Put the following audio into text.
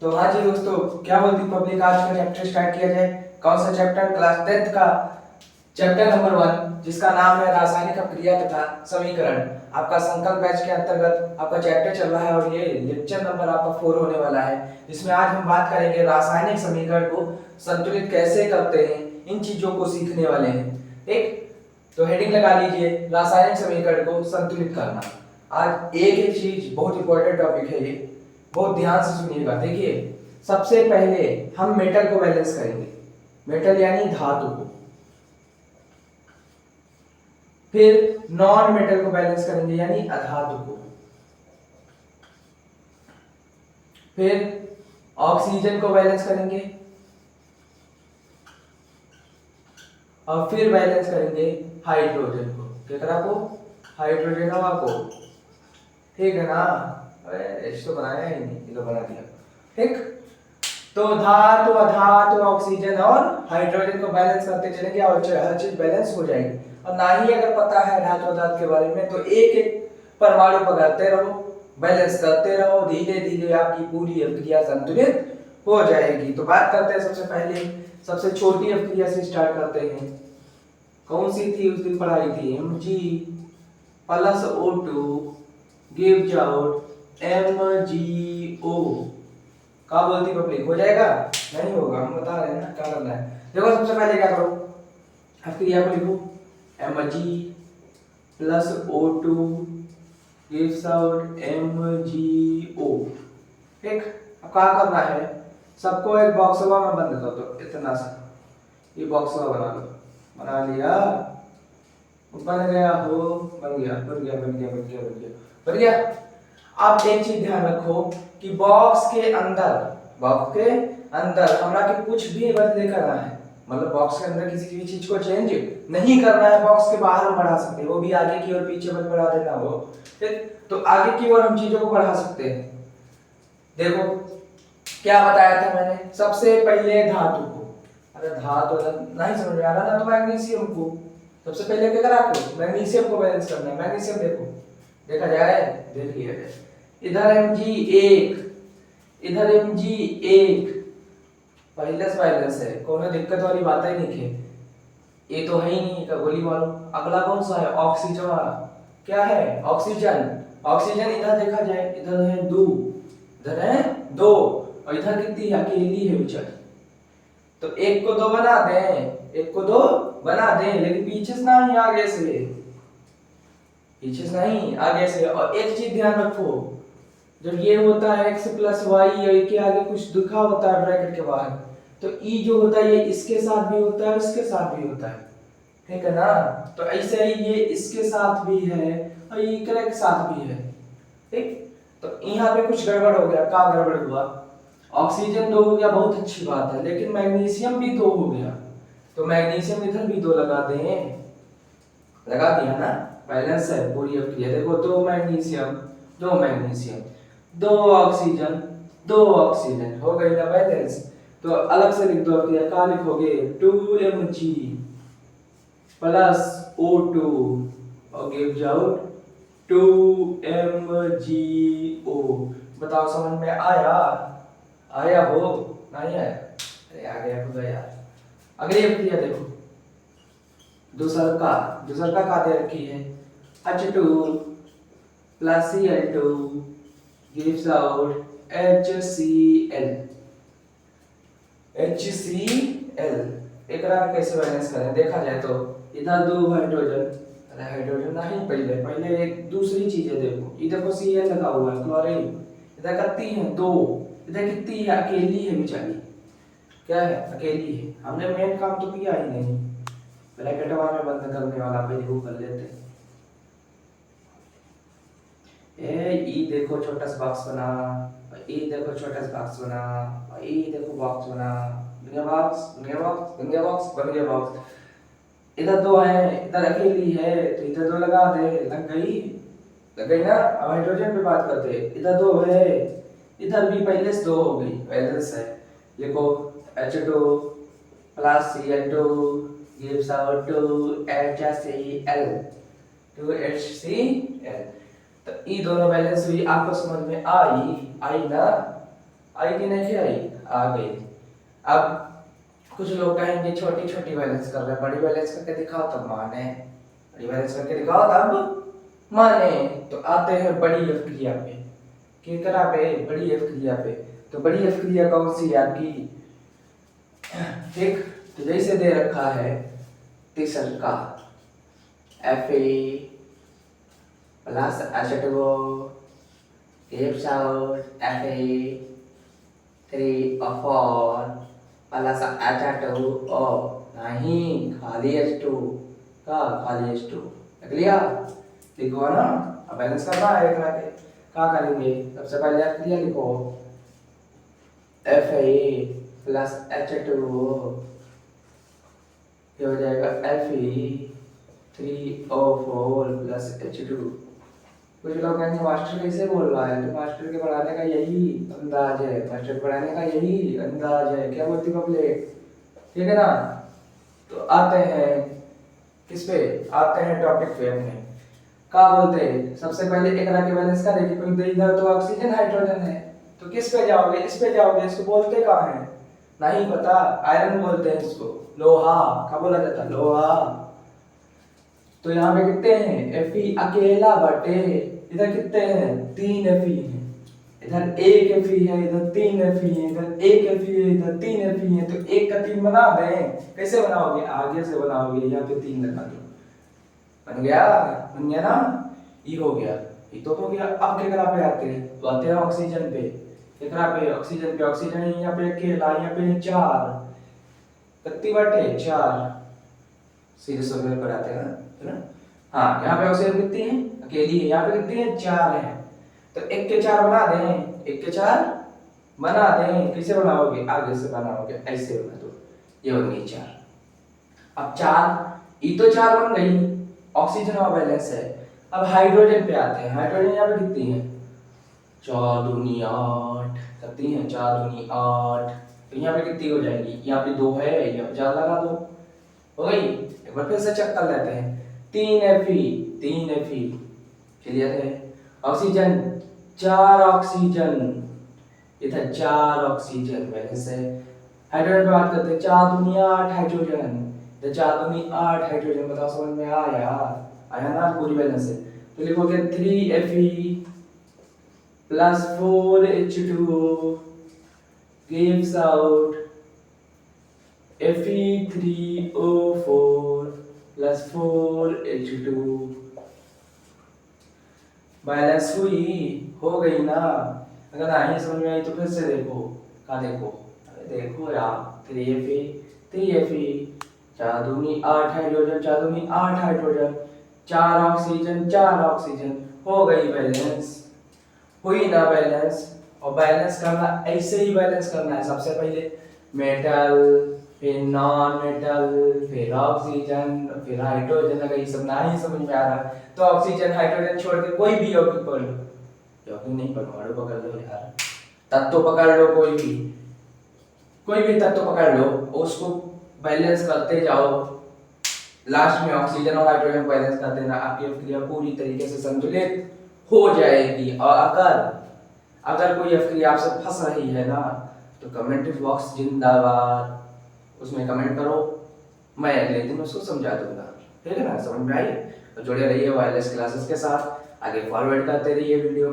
तो हाँ जी दोस्तों, क्या बोलती पब्लिक, आज का चैप्टर स्टार्ट किया जाए। कौन सा चैप्टर? क्लास 10 का चैप्टर नंबर 1, जिसका नाम है रासायनिक अपक्रिया तथा समीकरण। आपका संकल्प बैच के अंतर्गत आपका चैप्टर चल रहा है और ये लेक्चर नंबर आपका 4 होने वाला है, जिसमें आज हम बात करेंगे रासायनिक समीकरण को संतुलित कैसे करते हैं। इन चीजों को सीखने वाले हैं। ठीक, तो हेडिंग लगा लीजिए, रासायनिक समीकरण को संतुलित करना। आज एक एक चीज बहुत इंपॉर्टेंट टॉपिक है, ये बहुत ध्यान से सुनिएगा। देखिए, सबसे पहले हम मेटल को बैलेंस करेंगे, मेटल यानी धातु को। फिर नॉन मेटल को बैलेंस करेंगे यानी अधातु को। फिर ऑक्सीजन को बैलेंस करेंगे और फिर बैलेंस करेंगे हाइड्रोजन को। केकरा को? हाइड्रोजन को। ठीक है ना? अरे इसको बनाया ही नहीं, ये तो बना दिया। ठीक, तो धातु, अधातु, ऑक्सीजन और हाइड्रोजन को बैलेंस करते चलेंगे और हर चीज बैलेंस हो जाएगी। और ना ही अगर पता है धातु अधातु के बारे में, तो एक एक परमाणु पकड़ते रहो, बैलेंस करते रहो, धीरे धीरे आपकी पूरी अभिक्रिया संतुलित हो जाएगी। तो बात करते हैं सबसे पहले, सबसे छोटी अभिक्रिया से स्टार्ट करते हैं। कौन सी थी? उस दिन पढ़ाई थी, Mg+O2 gives out MgO। क्या बोलती पब्लिक? हो जाएगा? नहीं होगा, हम बता रहे हैं ना क्या करना है। देखो, सबसे पहले क्या करो, अभिक्रिया को लिखो, Mg+O2 gives out MgO। ठीक, अब क्या करना है, सबको एक बॉक्स में बंद कर दो, इतना सा ये बॉक्स बना लो। बना लिया? बन गया हो? बन गया, बन गया, बन गया, बन गया, बन गया, बन गया। आप एक चीज ध्यान रखो कि बॉक्स के अंदर हमरा के कुछ भी बदले करना है, मतलब बॉक्स के अंदर किसी भी चीज को चेंज नहीं करना है। बॉक्स के बाहर हम बढ़ा सकते हैं, वो भी आगे की ओर, पीछे मत बढ़ा देना हो। ठीक, तो आगे की ओर हम चीजों को बढ़ा सकते हैं। देखो क्या बताया था मैंने, सबसे पहले धातु को। अरे धातु नहीं समझ में आ रहा ना, तो मैग्नीशियम को सबसे पहले क्या करा को मैग्नीशियम को बैलेंस करना है। मैग्नीशियम देखो, देखा जाए, देखिए इधर Mg1, इधर Mg1, बैलेंस बैलेंस है, कोनो दिक्कत वाली बात ही नहीं है। ये तो है ही नहीं का गोली मारो। अगला कौन सा है? ऑक्सीजन वाला। क्या है? ऑक्सीजन। ऑक्सीजन इधर देखा जाए, इधर है 2, इधर है 2 और इधर कितनी अकेली है बेचारी। तो एक को 2 बना दें, एक को 2 बना दें, लेकिन पीछे से नहीं, आगे से, पीछे से नहीं, आगे से। और एक चीज ध्यान रखो, जब ये होता है x+y और के आगे कुछ लिखा होता है ब्रैकेट के बाहर, तो ई जो होता है ये इसके साथ भी होता है, इसके साथ भी होता है। ठीक है ना? तो ऐसे ही ये इसके साथ भी है और ये के साथ भी है। ठीक, तो यहाँ पे कुछ गड़बड़ हो गया। क्या गड़बड़ हुआ? ऑक्सीजन 2 हो गया, बहुत अच्छी बात है, लेकिन मैग्नीशियम भी 2 हो गया। तो मैग्नीशियम इधर भी 2 लगा दें, लगा दिया ना, बैलेंस है पूरी अभिक्रिया। देखो 2 मैग्नीशियम, 2 मैग्नीशियम, 2 ऑक्सीजन, 2 ऑक्सीजन, हो गई ना बैलेंस। तो अलग से लिख दो अभिक्रिया। क्या लिखोगे? 2Mg+O2 और गिव्स आउट 2MgO। बताओ समझ में आया? आया हो? नहीं आया? अरे आ गया खुदा यार। अगली अभिक्रिया देखो, दूसर का दे रखी है, H2+Cl2 gives out HCl। HCl एकरा कैसे बैलेंस करें? देखा जाए तो इधर 2 हाइड्रोजन, अरे हाइड्रोजन नहीं, पहले एक दूसरी चीज है। देखो इधर को Cl लगा हुआ है, क्लोरीन। इधर कितनी है? 2। इधर कितनी है? अकेली है बेचारी। क्या है? अकेली है। हमने मेन काम तो किया ही नहीं, ब्रैकेटवा में बंद करने वाला पहले वो कर लेते। ई देखो छोटा सा बॉक्स बना, ई देखो छोटा सा बॉक्स बना, ई देखो बॉक्स बना, बन गया बॉक्स, बन गया बॉक्स, बन गया बॉक्स, बन गया बॉक्स। इधर 2 है, इधर अकेली है, तो इधर 2 लगा दे, लग गई, लग गई ना। अब हाइड्रोजन पे बात करते हैं, इधर 2 है, इधर भी पहले से 2 हो गई, बैलेंस है। देखो H2+Cl2 gives out 2HCl, 2HCl। तो ये दोनों बैलेंस हुई, आपको समझ में आई ना? आई कि नहीं आई? आ गई। अब कुछ लोग कहेंगे छोटी छोटी बैलेंस कर रहे हैं, बड़ी बैलेंस करके दिखाओ तब माने। बड़ी बैलेंस करके दिखाओ तब माने। तो आते हैं बड़ी एफ क्रिया पे। केकरा पे? बड़ी एफ क्रिया पे। तो बड़ी एफ क्रिया कौन सी है आपकी? ठीक, तो जैसे दे रखा है तीसर का Fe plus H2O gives out Fe3O4 plus H2O। नहीं, खाली H2 का, खाली H2 लिख लिया? लिखो ना। अब बैलेंस करना है एक के। क्या करेंगे? सबसे पहले F क्रिया लिखो, Fe plus H2O, ये हो जाएगा Fe3O4 plus H2। कुछ लोग कहेंगे मास्टर कैसे बोल रहा है? तो मास्टर के पढ़ाने का यही अंदाज है, मास्टर पढ़ाने का यही अंदाज है। क्या बोलती पब्लिक? ठीक है ना? तो आते हैं किस पे? आते हैं टॉपिक पे अपने। क्या बोलते हैं? सबसे पहले एक के बैलेंस करेंगे, क्योंकि इधर तो ऑक्सीजन हाइड्रोजन है। तो किस पे जाओगे? इस पे जाओगे। इसको बोलते कहाँ है? नहीं पता? आयरन बोलते हैं इसको, लोहा। क्या बोला जाता? लोहा। तो यहाँ पे कितने हैं? Fe अकेला बटे, इधर कितने हैं? 3 Fe हैं। इधर एक Fe है, इधर 3 Fe है, इधर एक Fe है, इधर 3 Fe है। तो एक का 3 बना दें। कैसे बनाओगे? आगे से बनाओगे। यहाँ पे 3 लगा दो, बन गया? बन गया ना? ये हो गया, ये तो हो गया। अब केकरा पे आते हैं? तो आते हैं ऑक्सीजन पे। केकरा पे? ऑक्सीजन पे। ऑक्सीजन यहाँ पे अकेला, यहाँ पे 4, कितनी बटे 4, सीधे सोलर पर आते हैं ना? हाँ, यहाँ पे ऑक्सीजन कितनी है? अकेली है। यहाँ पे कितनी है? 4 है। तो 1 के 4 बना दें, 1 के 4 बना दें। कैसे बनाओगे? आगे से बनाओगे, ऐसे बना दो, ये बन गई 4। अब 4, ये तो 4 बन गई, ऑक्सीजन और बैलेंस है। अब हाइड्रोजन पे आते हैं। हाइड्रोजन यहाँ पे कितनी है? 4 दूनी 8, कितनी है? 4 दूनी 8। तो यहाँ पे कितनी हो जाएगी? यहाँ पे 2 है, यहाँ पे 4 लगा दो, हो गई। एक बार फिर से चेक कर लेते हैं। 3 Fe क्लियर है। ऑक्सीजन 4 ऑक्सीजन, इधर 4 ऑक्सीजन बैलेंस है। हाइड्रोजन पे बात करते हैं। 4 दूनी 8 हाइड्रोजन, इधर 4 दूनी 8 हाइड्रोजन। बताओ समझ में आया? आया ना? पूरी बैलेंस है। तो लिखोगे 3 Fe plus 4 H2O gives out Fe3O4 plus 4 H2। Balance हुई? हो गई ना? अगर नहीं समझ में आई तो फिर से देखो। क्या देखो? अरे देखो यार, 3 Fe 4 दूनी 8 हाइड्रोजन, 4 दूनी 8 हाइड्रोजन, 4 ऑक्सीजन, 4 ऑक्सीजन। हो गई बैलेंस, हुई ना बैलेंस? और बैलेंस करना ऐसे ही बैलेंस करना है। सबसे पहले मेटल, फिर नॉन मेटल, फिर ऑक्सीजन, फिर हाइड्रोजन। अगर ये सब नहीं समझ में आ रहा तो ऑक्सीजन हाइड्रोजन छोड़ के कोई भी यौगिक पढ़ लो। यौगिक नहीं परमाणु पकड़ लो यार, तत्व पकड़ लो, कोई भी तत्व पकड़ लो, उसको बैलेंस करते जाओ। लास्ट में ऑक्सीजन और हाइड्रोजन बैलेंस कर देना, आपकी क्रिया पूरी तरीके से संतुलित हो जाएगी। और अगर कोई क्रिया आपसे फंस रही है ना, तो कमेंट बॉक्स जिंदाबाद, उसमें कमेंट करो, मैं अगले दिन उसको समझा दूंगा। ठीक है ना? समझ में आई? तो जुड़े रहिए वायरलेस क्लासेस के साथ, आगे फॉरवर्ड करते रहिए वीडियो को।